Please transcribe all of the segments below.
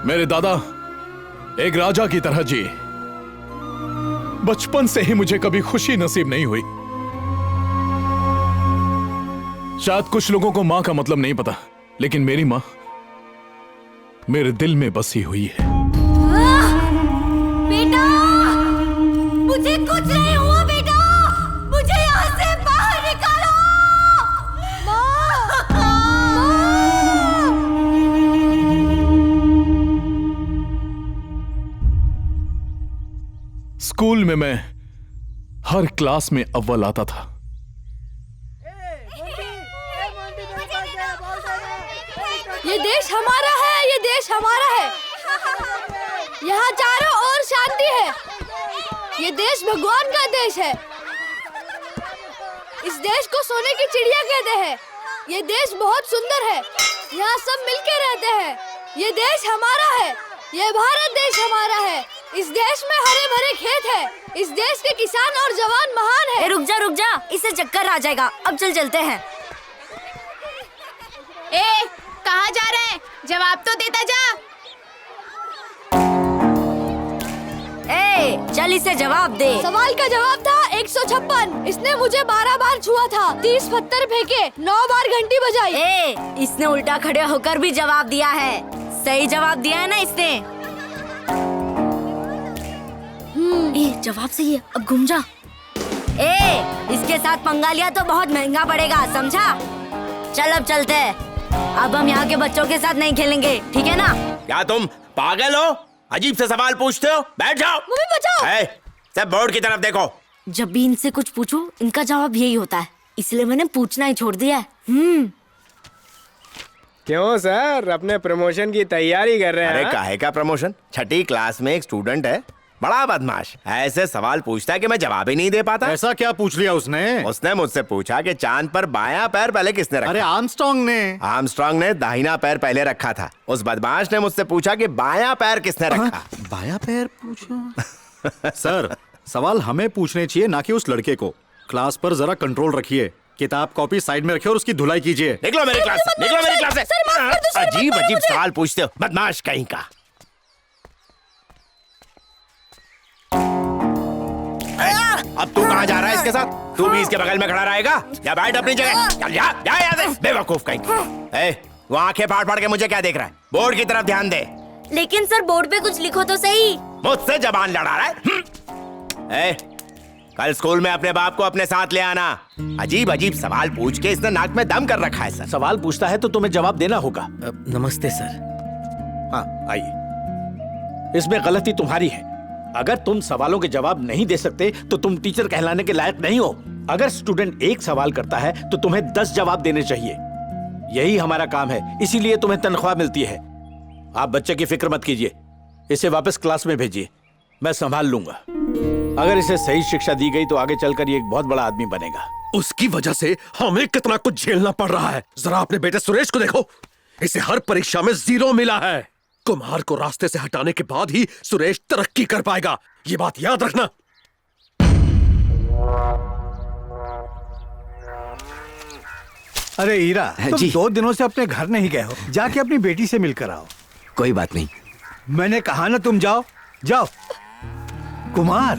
मेरे दादा एक राजा की तरह जिए। बचपन से ही मुझे कभी खुशी नसीब नहीं हुई। शायद कुछ लोगों को मां का मतलब नहीं पता, लेकिन मेरी मां मेरे दिल में बसी हुई है। बेटा, मुझे कुछ नहीं हुआ बेटा, मुझे यहाँ से बाहर निकालो। स्कूल में मैं हर क्लास में अव्वल आता था। ये देश हमारा है, ये देश हमारा है। यहाँ चारों ओर शांति है। ये देश भगवान का देश है। इस देश को सोने की चिड़िया कहते हैं। ये देश बहुत सुंदर है। यहाँ सब मिलके रहते हैं। ये देश हमारा है। ये भारत देश हमारा है। इस देश में हरे भरे खेत है। इस देश के किसान और जवान महान है। रुक जा, इसे चक्कर आ जाएगा। अब चलते हैं। कहाँ जा रहे हैं? जवाब तो देता जा। चल इसे जवाब दे। सवाल का जवाब था 156। इसने मुझे 12 बार छुआ था, 30 पत्थर फेंके, 9 बार घंटी बजाई। इसने उल्टा खड़े होकर भी जवाब दिया है। सही जवाब दिया है ना इसने? जवाब सही है। अब घूम जा। इसके साथ पंगा लिया तो बहुत महंगा पड़ेगा, समझा? चल अब चलते हैं। अब हम यहाँ के बच्चों के साथ नहीं खेलेंगे, ठीक है ना? क्या तुम पागल हो? अजीब से सवाल पूछते हो। बैठ जाओ। मम्मी बचाओ। सब बोर्ड की तरफ देखो। जब भी इनसे कुछ पूछो इनका जवाब यही होता है, इसलिए मैंने पूछना ही छोड़ दिया है। क्यों सर, अपने प्रमोशन की तैयारी कर रहे हैं? अरे काहे का प्रमोशन? छठी क्लास में एक स्टूडेंट है, बड़ा बदमाश, ऐसे सवाल पूछता है कि मैं जवाब ही नहीं दे पाता। ऐसा क्या पूछ लिया उसने? उसने मुझसे पूछा कि चांद पर बायां पैर पहले किसने रखा? अरे आर्मस्ट्रांग ने दाहिना पैर पहले रखा था। उस बदमाश ने मुझसे पूछा कि बायां पैर किसने रखा? बायां पैर पूछा? सर, सवाल हमें पूछने चाहिए, ना कि उस लड़के को। क्लास पर जरा कंट्रोल रखिए। किताब कॉपी साइड में रखिए और उसकी धुलाई कीजिए। निकलो मेरी क्लास से, निकलो मेरी क्लास से। अजीब अजीब सवाल पूछते हो, बदमाश कहीं का। अब तू कहाँ जा रहा है इसके साथ? तू भी इसके बगल में खड़ा रहेगा या बैठ अपनी जगह? चल जा, जा यहाँ से, बेवकूफ कहीं का। वो आंखें फाड़ फाड़ के मुझे क्या देख रहा है? बोर्ड की तरफ ध्यान दे। लेकिन सर बोर्ड पे कुछ लिखो तो सही। मुझसे जबान लड़ा रहा है? कल स्कूल में अपने बाप को अपने साथ ले आना। अजीब अजीब सवाल पूछ के इसने नाक में दम कर रखा है। सर, सवाल पूछता है तो तुम्हें जवाब देना होगा। नमस्ते सर। हाँ आइए। इसमें गलती तुम्हारी है। अगर तुम सवालों के जवाब नहीं दे सकते तो तुम टीचर कहलाने के लायक नहीं हो। अगर स्टूडेंट एक सवाल करता है तो तुम्हें 10 जवाब देने चाहिए। यही हमारा काम है, इसीलिए तुम्हें तनख्वाह मिलती है। आप बच्चे की फिक्र मत कीजिए, इसे वापस क्लास में भेजिए, मैं संभाल लूंगा। अगर इसे सही शिक्षा दी गई तो आगे चलकर ये एक बहुत बड़ा आदमी बनेगा। उसकी वजह से हमें कितना कुछ झेलना पड़ रहा है। जरा अपने बेटे सुरेश को देखो, इसे हर परीक्षा में 0 मिला है। कुमार को रास्ते से हटाने के बाद ही सुरेश तरक्की कर पाएगा, ये बात याद रखना। अरे हीरा, तुम 2 दिनों से अपने घर नहीं गए हो, जाके अपनी बेटी से मिलकर आओ। कोई बात नहीं। मैंने कहा ना तुम जाओ, जाओ। कुमार,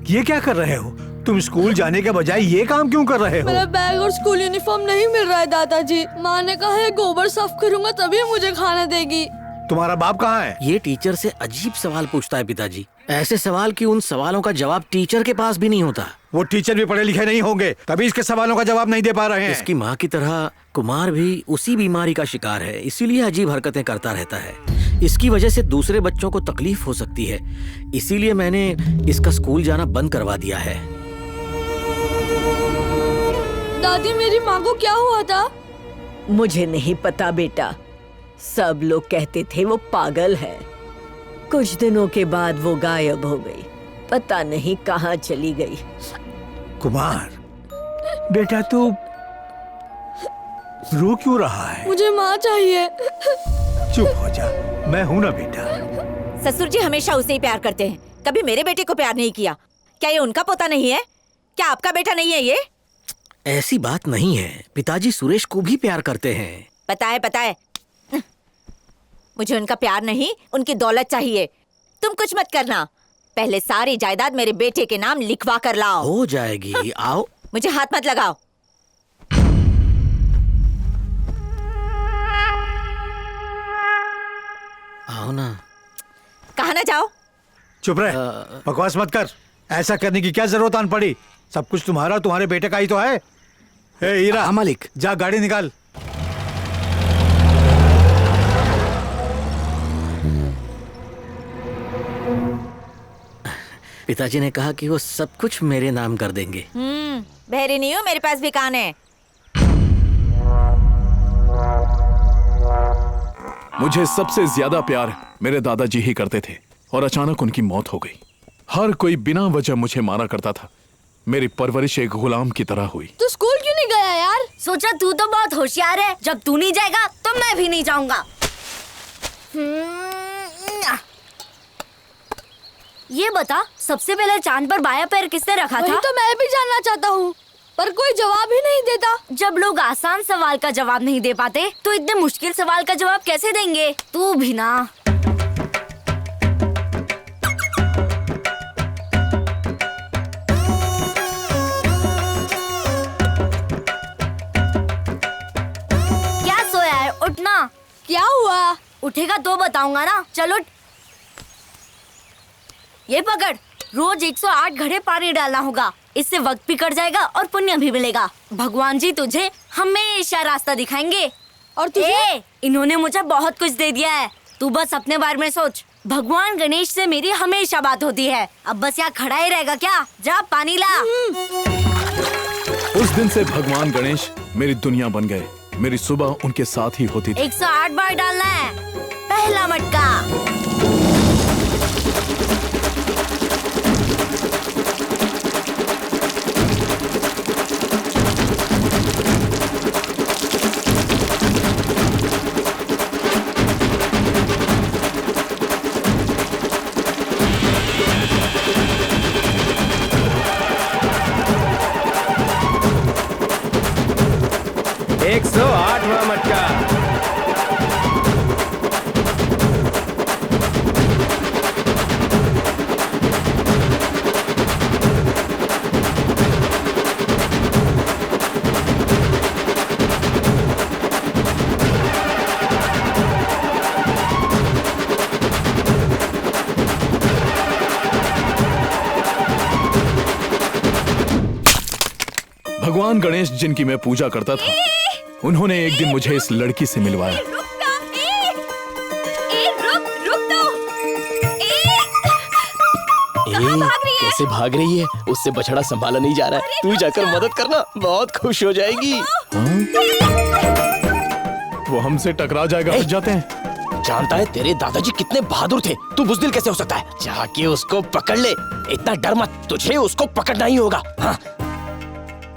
ये क्या कर रहे हो? तुम स्कूल जाने के बजाय ये काम क्यों कर रहे हो? मेरा बैग और स्कूल यूनिफॉर्म नहीं मिल रहा है दादाजी। माँ ने कहा है गोबर साफ करूंगा तभी मुझे खाना देगी। तुम्हारा बाप कहाँ है? ये टीचर से अजीब सवाल पूछता है पिताजी। ऐसे सवाल कि उन सवालों का जवाब टीचर के पास भी नहीं होता। वो टीचर भी पढ़े लिखे नहीं होंगे, तभी इसके सवालों का जवाब नहीं दे पा रहे हैं। इसकी माँ की तरह कुमार भी उसी बीमारी का शिकार है, इसीलिए अजीब हरकतें करता रहता है। इसकी वजह से दूसरे बच्चों को तकलीफ हो सकती है, इसीलिए मैंने इसका स्कूल जाना बंद करवा दिया है। दादी, मेरी माँ को क्या हुआ था? मुझे नहीं पता बेटा, सब लोग कहते थे वो पागल है। कुछ दिनों के बाद वो गायब हो गई, पता नहीं कहाँ चली गई। कुमार बेटा, तू रो क्यों रहा है? मुझे माँ चाहिए। चुप हो जा, मैं हूँ ना बेटा। ससुर जी हमेशा उसे ही प्यार करते हैं, कभी मेरे बेटे को प्यार नहीं किया। क्या ये उनका पोता नहीं है? क्या आपका बेटा नहीं है ये? ऐसी बात नहीं है, पिताजी सुरेश को भी प्यार करते हैं। पता है मुझे उनका प्यार नहीं, उनकी दौलत चाहिए। तुम कुछ मत करना, पहले सारी जायदाद मेरे बेटे के नाम लिखवा कर लाओ। हो जाएगी, आओ। मुझे हाथ मत लगाओ। आओ ना। कहा ना जाओ। चुप रहे, बकवास मत कर। ऐसा करने की क्या जरूरत आन पड़ी? सब कुछ तुम्हारा, तुम्हारे बेटे का ही तो है। ए हीरा, हाँ मालिक। जा गाड़ी निकाल। पिताजी ने कहा कि वो सब कुछ मेरे नाम कर देंगे। बहरी नहीं हूँ, मेरे पास भी कान है। मुझे सबसे ज्यादा प्यार मेरे दादाजी ही करते थे और अचानक उनकी मौत हो गई। हर कोई बिना वजह मुझे मारा करता था। मेरी परवरिश एक गुलाम की तरह हुई। तू स्कूल क्यों नहीं गया यार? सोचा तू तो बहुत होशियार है, जब तू नहीं जाएगा तो मैं भी नहीं जाऊंगा। ये बता, सबसे पहले चांद पर बायां पैर किसने रखा था? तो मैं भी जानना चाहता हूँ, पर कोई जवाब ही नहीं देता। जब लोग आसान सवाल का जवाब नहीं दे पाते तो इतने मुश्किल सवाल का जवाब कैसे देंगे? तू भी ना। क्या सोया है? उठना। क्या हुआ? उठेगा तो बताऊंगा ना। चलो ये पकड़, रोज 108 घड़े पानी डालना होगा। इससे वक्त भी कट जाएगा और पुण्य भी मिलेगा। भगवान जी तुझे हमेशा रास्ता दिखाएंगे। और तुझे? इन्होंने मुझे बहुत कुछ दे दिया है, तू बस अपने बारे में सोच। भगवान गणेश से मेरी हमेशा बात होती है। अब बस यहाँ खड़ा ही रहेगा क्या? जा पानी ला। उस दिन से भगवान गणेश मेरी दुनिया बन गए। मेरी सुबह उनके साथ ही होती थी। 108 बार डालना है। पहला मटका। एक 108वां मटका। भगवान गणेश जिनकी मैं पूजा करता था, उन्होंने एक दिन मुझे इस लड़की से मिलवाया। कैसे भाग रही है? उससे बछड़ा संभाला नहीं जा रहा है। तू जाकर मदद करना, बहुत खुश हो जाएगी। वो हमसे टकरा जाएगा। बच जाते हैं। जानता है तेरे दादाजी कितने बहादुर थे, तू बुज़दिल कैसे हो सकता है? जाके उसको पकड़ ले। इतना डर मत, तुझे उसको पकड़ना ही होगा। हाँ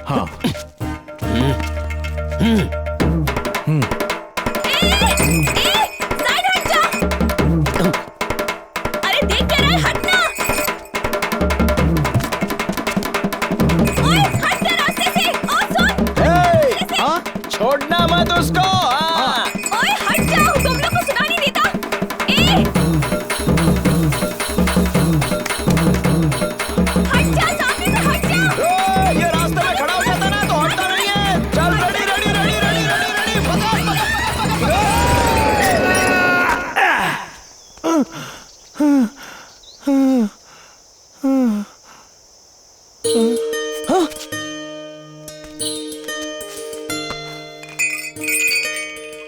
हाँ। अरे देख क्या रहा है? हटना। ओए, हट जा रास्ते से। और सुन, छोड़ना मत उसको। ओए हट जाओ, तुम लोग को सुना नहीं देता। हट जा, सामने से हट जा। ये रास्ते में खड़ा हो जाता ना तो हटता नहीं है। चल ready ready ready ready ready ready,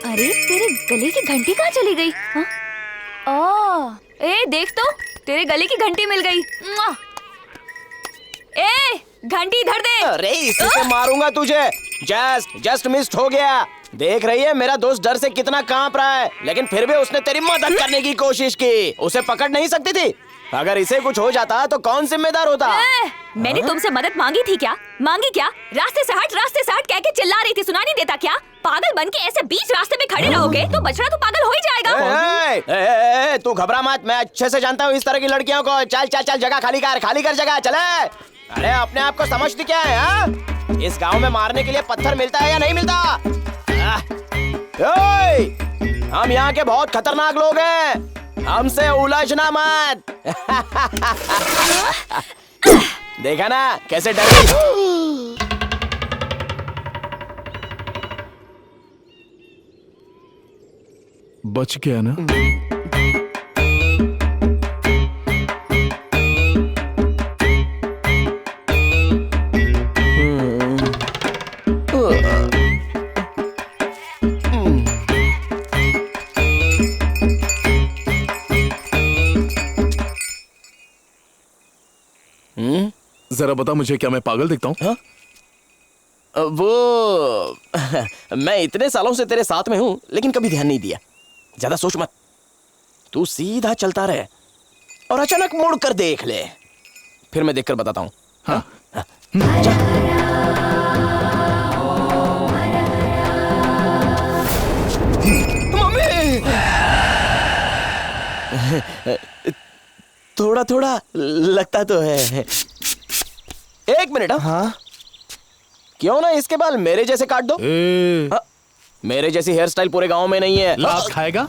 अरे तेरे गले की घंटी कहाँ चली गई? ए देख तो, तेरे गले की घंटी मिल गई। ए घंटी इधर दे। अरे इसी से मारूंगा तुझे। जस्ट मिस्ड हो गया। देख रही है मेरा दोस्त डर से कितना कांप रहा है, लेकिन फिर भी उसने तेरी मदद करने की कोशिश की। उसे पकड़ नहीं सकती थी। अगर इसे कुछ हो जाता तो कौन जिम्मेदार होता? मैंने तुमसे मदद मांगी थी क्या? मांगी क्या? रास्ते से हट कह के चिल्ला रही थी, सुना नहीं देता क्या? पागल बन के ऐसे बीच रास्ते में खड़े रहोगे तो बछड़ा तो पागल हो ही जाएगा। तू घबरा मत, मैं अच्छे से जानता हूँ इस तरह की लड़कियों को। चल चल चल, जगह खाली कर जगह। चले। अरे अपने आप को समझती क्या है? हाँ? इस गांव में मारने के लिए पत्थर मिलता है या नहीं मिलता? हम यहाँ के बहुत खतरनाक लोग हैं, हमसे उलझना मत। देखा ना कैसे डर गई। बच गया ना? जरा बता मुझे, क्या मैं पागल दिखता हूँ? वो मैं इतने सालों से तेरे साथ में हूं, लेकिन कभी ध्यान नहीं दिया। ज्यादा सोच मत, तू सीधा चलता रहे और अचानक मुड़ कर देख ले, फिर मैं देखकर बताता हूं। हाँ? मम्मी! थोड़ा थोड़ा लगता तो है। एक मिनट। हाँ, क्यों ना इसके बाल मेरे जैसे काट दो। मेरे जैसी हेयर स्टाइल पूरे गांव में नहीं है। लात खाएगा?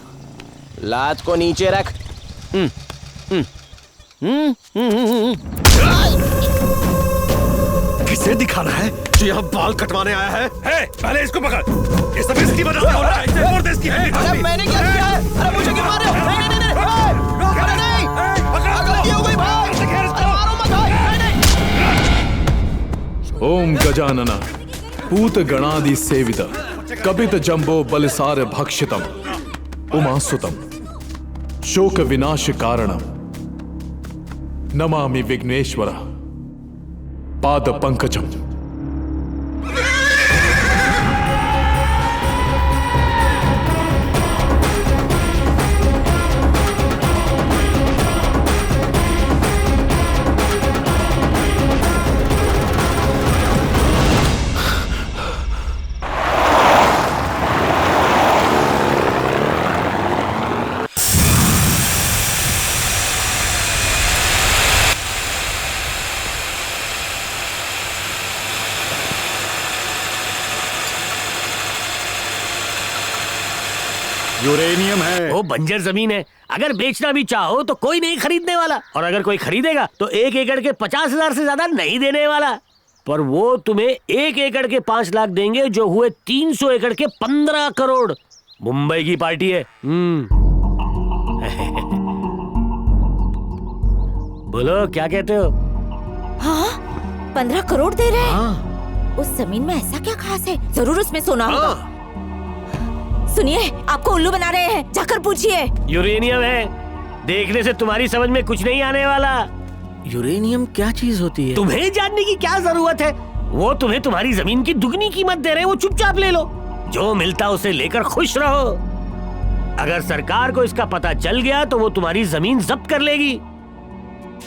लात को नीचे रख। किसे दिखाना है जो यहाँ बाल कटवाने आया है? पहले इसको पकड़। ये सब इसकी वजह से हो रहा है। इसे छोड़ दे इसकी। अरे मैंने क्या किया है? अरे मुझे क्यों मार रहे हो? नहीं नहीं नहीं नहीं, अरे नहीं, गलती हो गई भाई। अरे मारो मत भाई। ओम गजानन पूत गणादि सेवित कपित जंबो बलसार भक्षितम उमासुतम शोक विनाश कारणम नमामि विघ्नेश्वर पाद पंकजम। यूरेनियम है। वो बंजर जमीन है, अगर बेचना भी चाहो तो कोई नहीं खरीदने वाला, और अगर कोई खरीदेगा तो 1 एकड़ के 50,000 से ज्यादा नहीं देने वाला। पर वो तुम्हें 1 एकड़ के 5 लाख देंगे, जो हुए 300 एकड़ के 15 करोड़। मुंबई की पार्टी है। बोलो क्या कहते हो? हाँ, 15 करोड़ दे रहे हैं। उस जमीन में ऐसा क्या खास है? जरूर उसमें सोना होगा। सुनिए, आपको उल्लू बना रहे हैं, जाकर पूछिए। यूरेनियम है, देखने से तुम्हारी समझ में कुछ नहीं आने वाला। यूरेनियम क्या चीज होती है? तुम्हें जानने की क्या जरूरत है? वो तुम्हें तुम्हारी जमीन की दुगनी कीमत दे रहे हैं, वो चुपचाप ले लो। जो मिलता उसे लेकर खुश रहो। अगर सरकार को इसका पता चल गया तो वो तुम्हारी जमीन जब्त कर लेगी।